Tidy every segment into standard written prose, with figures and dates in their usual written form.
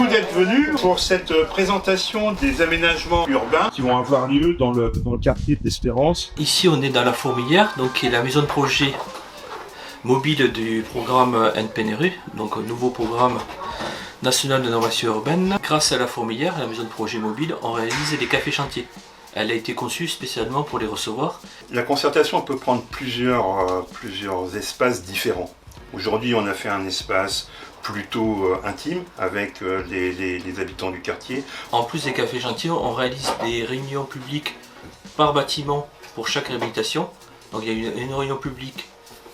beaucoup d'être venus pour cette présentation des aménagements urbains qui vont avoir lieu dans le quartier d'Espérance. Ici, on est dans la Fourmilière, donc qui est la maison de projet mobile du programme NPNRU, donc un nouveau programme national d'innovation urbaine. Grâce à la Fourmilière, la maison de projet mobile, on réalise des cafés chantiers. Elle a été conçue spécialement pour les recevoir. La concertation peut prendre plusieurs espaces différents. Aujourd'hui, on a fait un espace plutôt intime avec les habitants du quartier. En plus des cafés chantiers, on réalise des réunions publiques par bâtiment pour chaque réhabilitation. Donc il y a une réunion publique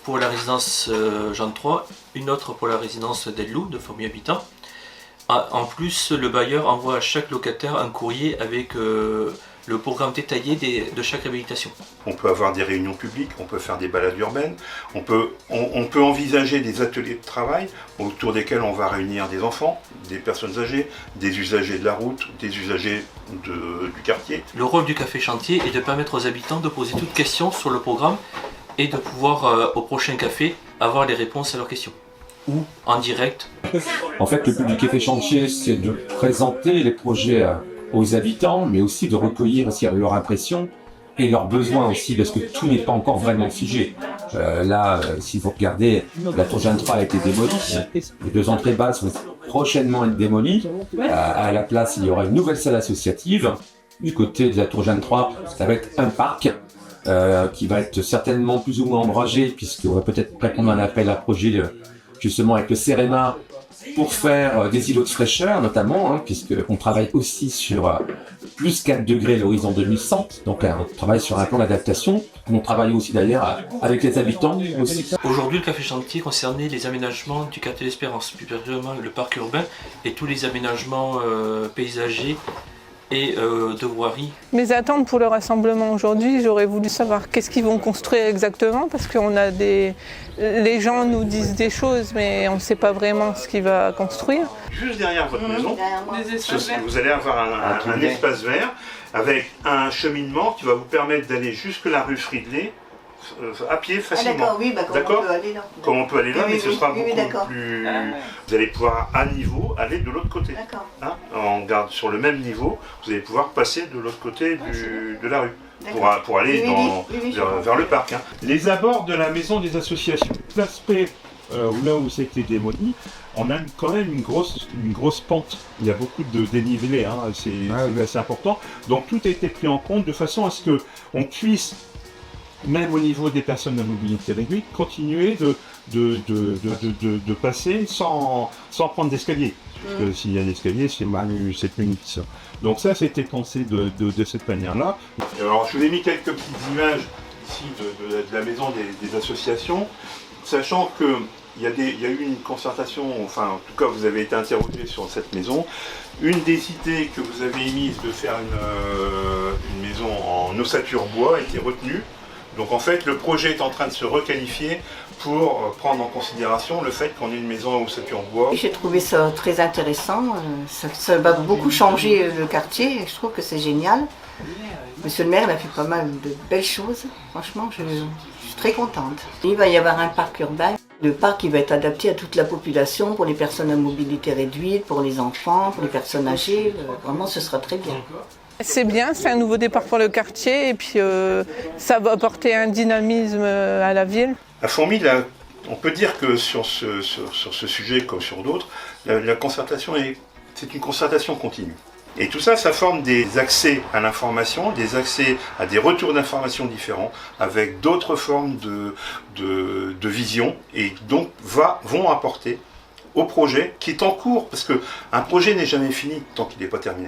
pour la résidence Jean III, une autre pour la résidence d'Elloup, de famille habitant. En plus, le bailleur envoie à chaque locataire un courrier avec le programme détaillé de chaque réhabilitation. On peut avoir des réunions publiques, on peut faire des balades urbaines, on peut envisager des ateliers de travail autour desquels on va réunir des enfants, des personnes âgées, des usagers de la route, des usagers du quartier. Le rôle du café chantier est de permettre aux habitants de poser toutes questions sur le programme et de pouvoir, au prochain café, avoir les réponses à leurs questions. Ou en direct. En fait, le but du café chantier, c'est de présenter les projets aux habitants, mais aussi de recueillir aussi leur impression et leurs besoins aussi, parce que tout n'est pas encore vraiment figé. Si vous regardez, la tour Jean III a été démolie, les 2 entrées basses vont prochainement être démolies. À la place, il y aura une nouvelle salle associative. Du côté de la tour Jean III, ça va être un parc qui va être certainement plus ou moins ombragé, puisqu'on va peut-être répondre à un appel à projet justement avec le CEREMA pour faire des îlots de fraîcheur notamment, puisqu'on travaille aussi sur plus 4 degrés à l'horizon 2100, donc on travaille sur un plan d'adaptation. On travaille aussi d'ailleurs avec les habitants aussi. Aujourd'hui, le café chantier concernait les aménagements du quartier d'Espérance, plus particulièrement le parc urbain et tous les aménagements paysagers et de voirie. Mes attentes pour le rassemblement aujourd'hui, j'aurais voulu savoir qu'est-ce qu'ils vont construire exactement, parce qu'on a les gens nous disent des choses, mais on ne sait pas vraiment ce qu'ils vont construire. Juste derrière votre maison, vous allez avoir un espace vert avec un cheminement qui va vous permettre d'aller jusque la rue Friedley à pied facilement. D'accord, on peut aller là. Comme on peut aller là, mais ce sera beaucoup plus... Vous allez pouvoir à niveau aller de l'autre côté. Hein, on garde sur le même niveau, vous allez pouvoir passer de l'autre côté de la rue. Pour aller vers le parc. Hein. Les abords de la maison des associations. L'aspect là où c'était démoli, on a quand même une grosse pente. Il y a beaucoup de dénivelé, c'est assez important. Donc tout a été pris en compte de façon à ce qu'on puisse, même au niveau des personnes à mobilité réduite, continuer de passer sans prendre d'escalier. Parce que s'il y a un escalier, c'est limite ça. Donc ça, c'était pensé de cette manière-là. Alors je vous ai mis quelques petites images ici de la maison des associations, sachant qu'il y a eu une concertation, enfin en tout cas vous avez été interrogé sur cette maison. Une des idées que vous avez émises de faire une maison en ossature bois a été retenue. Donc en fait, le projet est en train de se requalifier pour prendre en considération le fait qu'on ait une maison en ossature bois. J'ai trouvé ça très intéressant, ça va beaucoup changer le quartier, je trouve que c'est génial. Monsieur le maire il a fait pas mal de belles choses, franchement je suis très contente. Il va y avoir un parc urbain, le parc il va être adapté à toute la population, pour les personnes à mobilité réduite, pour les enfants, pour les personnes âgées, vraiment ce sera très bien. C'est bien, c'est un nouveau départ pour le quartier et puis ça va apporter un dynamisme à la ville. À Fourmi, on peut dire que sur ce sujet comme sur d'autres, la concertation c'est une concertation continue. Et tout ça, ça forme des accès à l'information, des accès à des retours d'informations différents, avec d'autres formes de vision, et donc vont apporter au projet qui est en cours, parce qu'un projet n'est jamais fini tant qu'il n'est pas terminé.